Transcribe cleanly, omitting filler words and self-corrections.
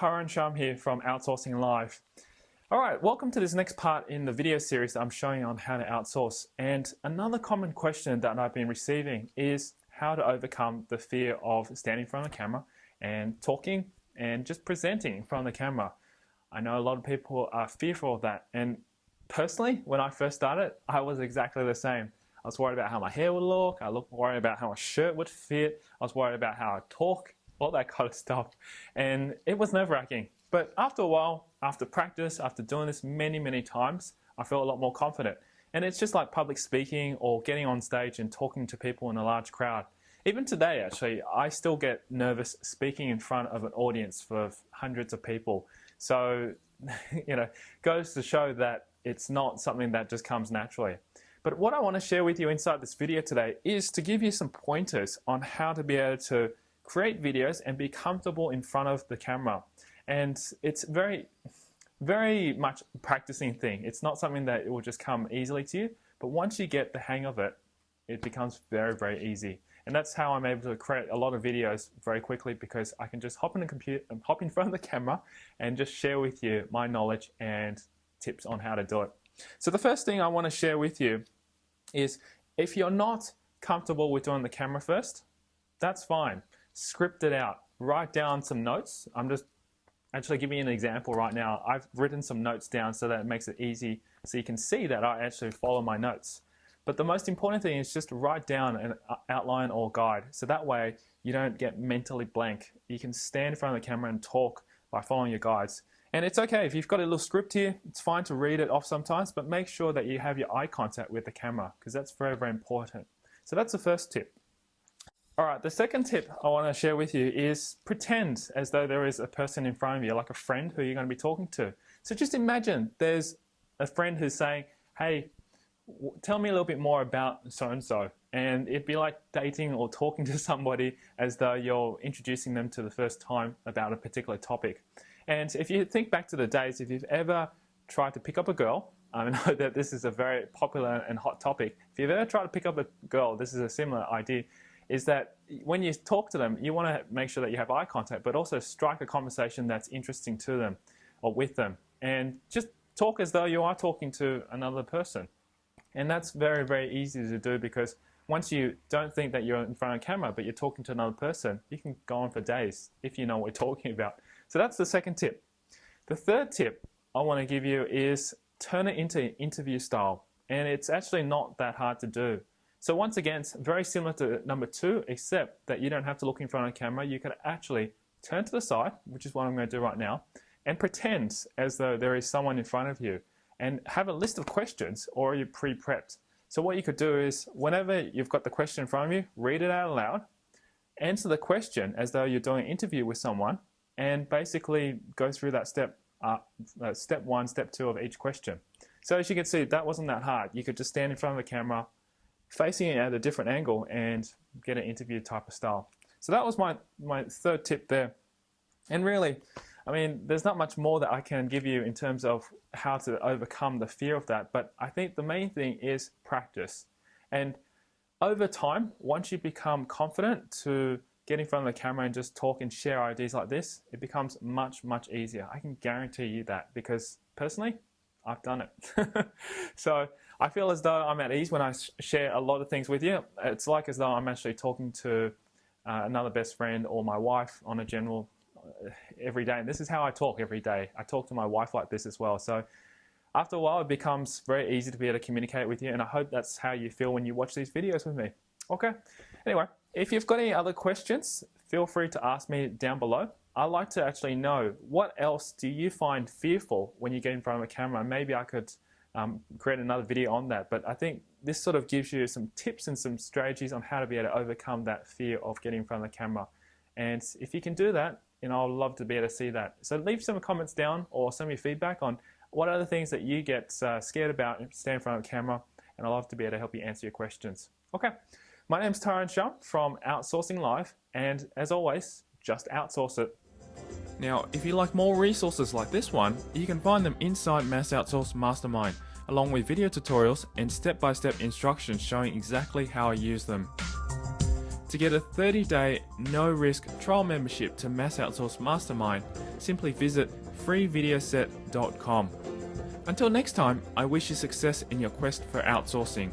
Tyrone Shum here from Outsourcing Live. Alright, welcome to this next part in the video series that I'm showing on how to outsource. And another common question that I've been receiving is how to overcome the fear of standing in front of the camera and talking and just presenting in front of the camera. I know a lot of people are fearful of that, and personally, when I first started, I was exactly the same. I was worried about how my hair would look, I was worried about how my shirt would fit, I was worried about how I talk, all that kind of stuff, and it was nerve-wracking. But after a while, after practice, after doing this many times, I felt a lot more confident. And it's just like public speaking or getting on stage and talking to people in a large crowd. Even today, actually, I still get nervous speaking in front of an audience for hundreds of people. So, goes to show that it's not something that just comes naturally. But what I want to share with you inside this video today is to give you some pointers on how to be able to create videos and be comfortable in front of the camera. And it's very much a practicing thing. It's not something that it will just come easily to you, but once you get the hang of it, it becomes very easy. And that's how I'm able to create a lot of videos very quickly, because I can just hop in the computer and hop in front of the camera and just share with you my knowledge and tips on how to do it. So the first thing I want to share with you is, if you're not comfortable with doing the camera first, that's fine. Script it out. Write down some notes. I'm just actually giving you an example right now. I've written some notes down so that it makes it easy so you can see that I actually follow my notes. But the most important thing is just to write down an outline or guide, so that way you don't get mentally blank. You can stand in front of the camera and talk by following your guides. And it's okay if you've got a little script here, it's fine to read it off sometimes, but make sure that you have your eye contact with the camera, because that's very important. So that's the first tip. Alright, the second tip I want to share with you is pretend as though there is a person in front of you, like a friend who you're going to be talking to. So just imagine there's a friend who's saying, hey, tell me a little bit more about so-and-so. And it'd be like dating or talking to somebody as though you're introducing them to the first time about a particular topic. And if you think back to the days, if you've ever tried to pick up a girl, I know that this is a very popular and hot topic. If you've ever tried to pick up a girl, this is a similar idea, is that when you talk to them, you want to make sure that you have eye contact, but also strike a conversation that's interesting to them or with them. And just talk as though you are talking to another person. And that's very easy to do, because once you don't think that you're in front of a camera, but you're talking to another person, you can go on for days if you know what you're talking about. So that's the second tip. The third tip I want to give you is turn it into interview style. And it's actually not that hard to do. So once again, it's very similar to number 2, except that you don't have to look in front of the camera. You can actually turn to the side, which is what I'm going to do right now, and pretend as though there is someone in front of you, and have a list of questions already pre-prepped. So what you could do is, whenever you've got the question in front of you, read it out loud, answer the question as though you're doing an interview with someone, and basically go through that step 1, step 2 of each question. So as you can see, that wasn't that hard. You could just stand in front of the camera, facing it at a different angle, and get an interview type of style. So that was my third tip there. And really, I mean, there's not much more that I can give you in terms of how to overcome the fear of that, but I think the main thing is practice. And over time, once you become confident to get in front of the camera and just talk and share ideas like this, it becomes much easier. I can guarantee you that, because personally, I've done it. So I feel as though I'm at ease when I share a lot of things with you. It's like as though I'm actually talking to another best friend or my wife on a general every day. And this is how I talk every day. I talk to my wife like this as well. So after a while, it becomes very easy to be able to communicate with you. And I hope that's how you feel when you watch these videos with me. Okay. Anyway, if you've got any other questions, feel free to ask me down below. I'd like to actually know, what else do you find fearful when you get in front of a camera? Maybe I could create another video on that. But I think this sort of gives you some tips and some strategies on how to be able to overcome that fear of getting in front of the camera. And if you can do that, I'd love to be able to see that. So leave some comments down, or send me feedback on what are the things that you get scared about and stand in front of the camera. And I'd love to be able to help you answer your questions. Okay, my name's Tyrone Shum from Outsourcing Live. And as always, just outsource it. Now, if you like more resources like this one, you can find them inside Mass Outsource Mastermind, along with video tutorials and step-by-step instructions showing exactly how I use them. To get a 30-day no-risk trial membership to Mass Outsource Mastermind, simply visit freevideoset.com. Until next time, I wish you success in your quest for outsourcing.